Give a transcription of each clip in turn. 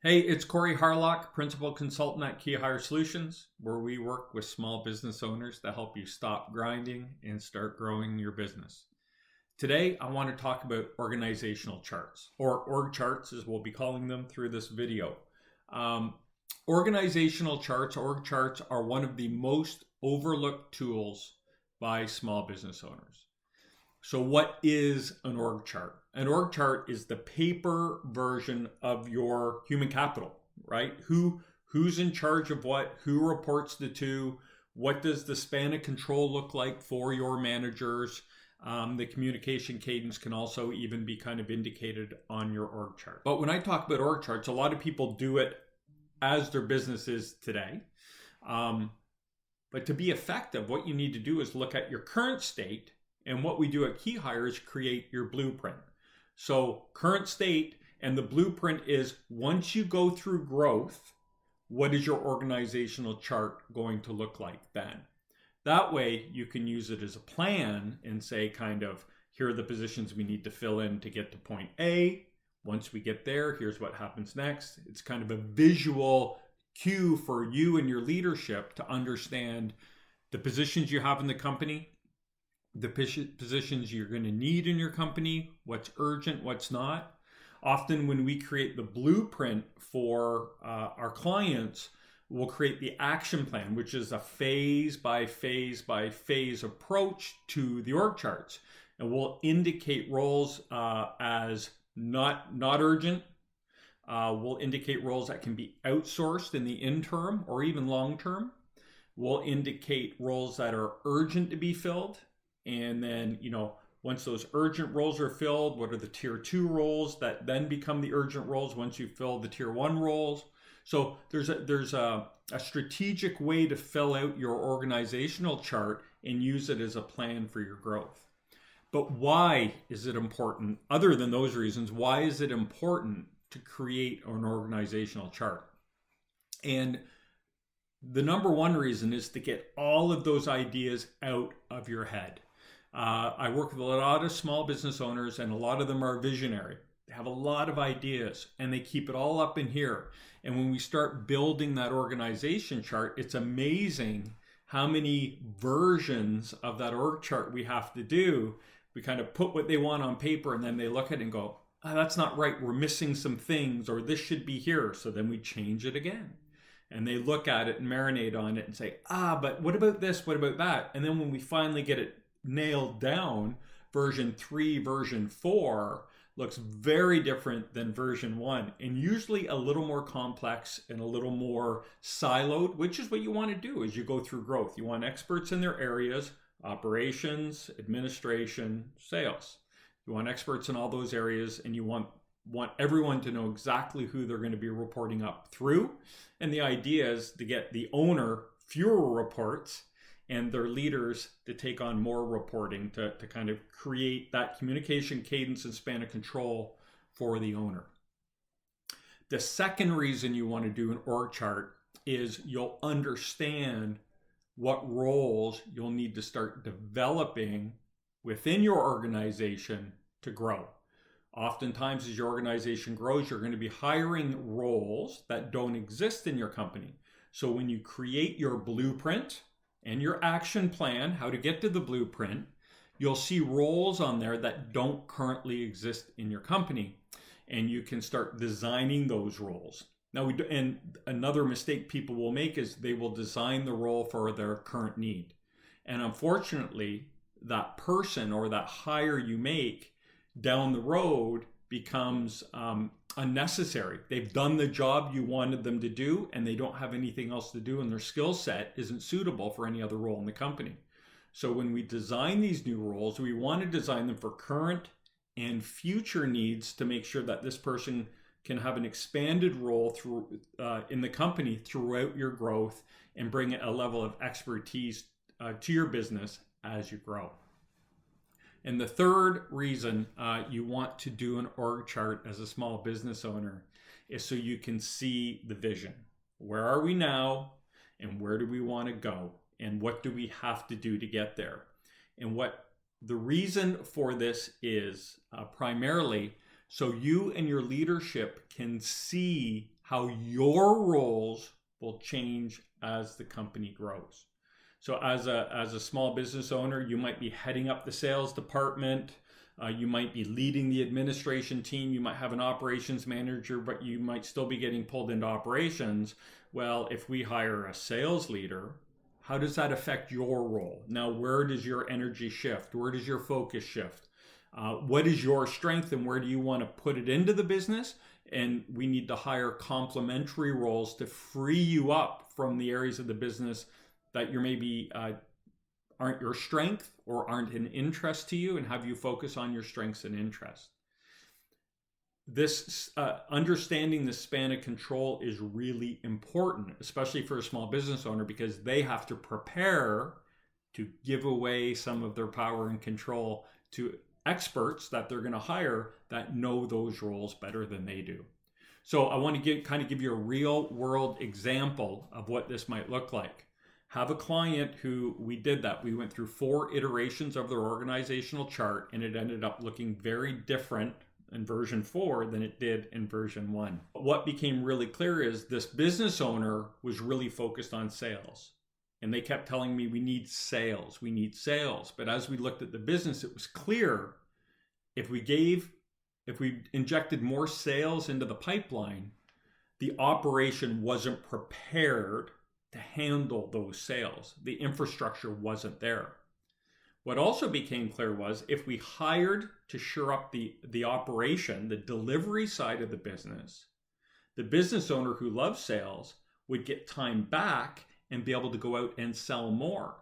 Hey, it's Corey Harlock, Principal Consultant at Key Hire Solutions, where we work with small business owners to help you stop grinding and start growing your business. Today, I want to talk about organizational charts, or org charts as we'll be calling them through this video. Organizational charts, org charts, are one of the most overlooked tools by small business owners. So what is an org chart? An org chart is the paper version of your human capital, right? Who's in charge of what, who reports to, what does the span of control look like for your managers? The communication cadence can also even be kind of indicated on your org chart. But when I talk about org charts, a lot of people do it as their business is today. But to be effective, what you need to do is look at your current state. And what we do at Key Hire is create your blueprint. So current state, and the blueprint is once you go through growth, what is your organizational chart going to look like then? That way you can use it as a plan and say kind of, here are the positions we need to fill in to get to point A. Once we get there, here's what happens next. It's kind of a visual cue for you and your leadership to understand the positions you have in the company, the positions you're going to need in your company, what's urgent, what's not. Often when we create the blueprint for our clients, we'll create the action plan, which is a phase by phase by phase approach to the org charts. And we'll indicate roles as not urgent. We'll indicate roles that can be outsourced in the interim or even long term. We'll indicate roles that are urgent to be filled. And then, once those urgent roles are filled, what are the tier 2 roles that then become the urgent roles once you fill the tier 1 roles? So there's a strategic way to fill out your organizational chart and use it as a plan for your growth. But why is it important? Other than those reasons, why is it important to create an organizational chart? And the number one reason is to get all of those ideas out of your head. I work with a lot of small business owners, and a lot of them are visionary. They have a lot of ideas and they keep it all up in here. And when we start building that organization chart, it's amazing how many versions of that org chart we have to do. We kind of put what they want on paper and then they look at it and go, that's not right. We're missing some things, or this should be here. So then we change it again. And they look at it and marinate on it and say, but what about this? What about that? And then when we finally get it nailed down, version 3, version 4 looks very different than version 1, and usually a little more complex and a little more siloed, which is what you want to do as you go through growth. You want experts in their areas: operations, administration, sales. You want experts in all those areas, and you want everyone to know exactly who they're going to be reporting up through. And the idea is to get the owner fewer reports and their leaders to take on more reporting to kind of create that communication cadence and span of control for the owner. The second reason you want to do an org chart is you'll understand what roles you'll need to start developing within your organization to grow. Oftentimes, as your organization grows, you're going to be hiring roles that don't exist in your company. So when you create your blueprint and your action plan, how to get to the blueprint, you'll see roles on there that don't currently exist in your company. And you can start designing those roles. Now, and another mistake people will make is they will design the role for their current need. And unfortunately, that person or that hire you make down the road becomes unnecessary. They've done the job you wanted them to do, and they don't have anything else to do, and their skill set isn't suitable for any other role in the company. So when we design these new roles, we want to design them for current and future needs to make sure that this person can have an expanded role through in the company throughout your growth and bring a level of expertise to your business as you grow. And the third reason you want to do an org chart as a small business owner is so you can see the vision. Where are we now, and where do we want to go, and what do we have to do to get there? And what the reason for this is primarily so you and your leadership can see how your roles will change as the company grows. So as a small business owner, you might be heading up the sales department. You might be leading the administration team. You might have an operations manager, but you might still be getting pulled into operations. Well, if we hire a sales leader, how does that affect your role? Now, where does your energy shift? Where does your focus shift? What is your strength and where do you want to put it into the business? And we need to hire complementary roles to free you up from the areas of the business that you're maybe aren't your strength or aren't an interest to you, and have you focus on your strengths and interests. This understanding the span of control is really important, especially for a small business owner, because they have to prepare to give away some of their power and control to experts that they're going to hire that know those roles better than they do. So I want to give you a real world example of what this might look like. Have a client who we did that. We went through 4 iterations of their organizational chart, and it ended up looking very different in version 4 than it did in version 1. What became really clear is this business owner was really focused on sales. And they kept telling me, we need sales, we need sales. But as we looked at the business, it was clear if we injected more sales into the pipeline, the operation wasn't prepared to handle those sales. The infrastructure wasn't there. What also became clear was if we hired to shore up the operation, the delivery side of the business owner who loves sales would get time back and be able to go out and sell more.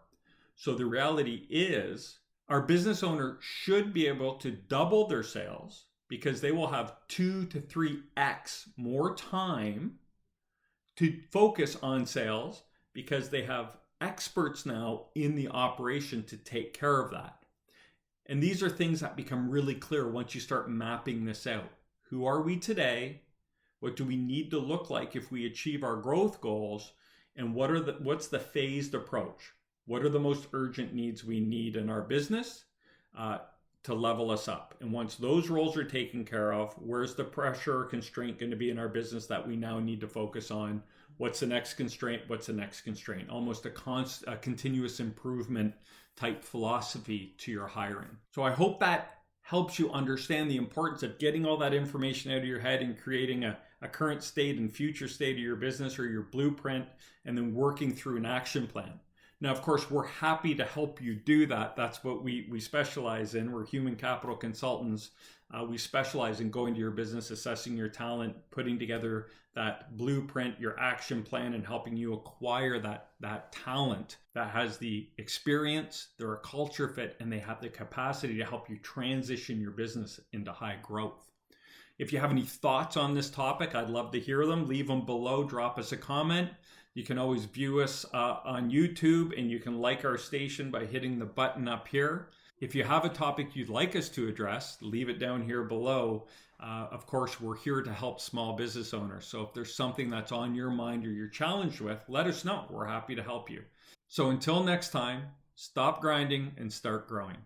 So the reality is our business owner should be able to double their sales because they will have 2 to 3x more time to focus on sales because they have experts now in the operation to take care of that. And these are things that become really clear once you start mapping this out. Who are we today? What do we need to look like if we achieve our growth goals? And what's the phased approach? What are the most urgent needs we need in our business to level us up? And once those roles are taken care of, where's the pressure or constraint going to be in our business that we now need to focus on? What's the next constraint? What's the next constraint? Almost a continuous improvement type philosophy to your hiring. So I hope that helps you understand the importance of getting all that information out of your head and creating a current state and future state of your business or your blueprint, and then working through an action plan. Now, of course, we're happy to help you do that. That's what we specialize in. We're human capital consultants. We specialize in going to your business, assessing your talent, putting together that blueprint, your action plan, and helping you acquire that talent that has the experience, they're a culture fit, and they have the capacity to help you transition your business into high growth. If you have any thoughts on this topic, I'd love to hear them. Leave them below, drop us a comment. You can always view us on YouTube, and you can like our station by hitting the button up here. If you have a topic you'd like us to address, leave it down here below. Of course, we're here to help small business owners. So if there's something that's on your mind or you're challenged with, let us know. We're happy to help you. So until next time, stop grinding and start growing.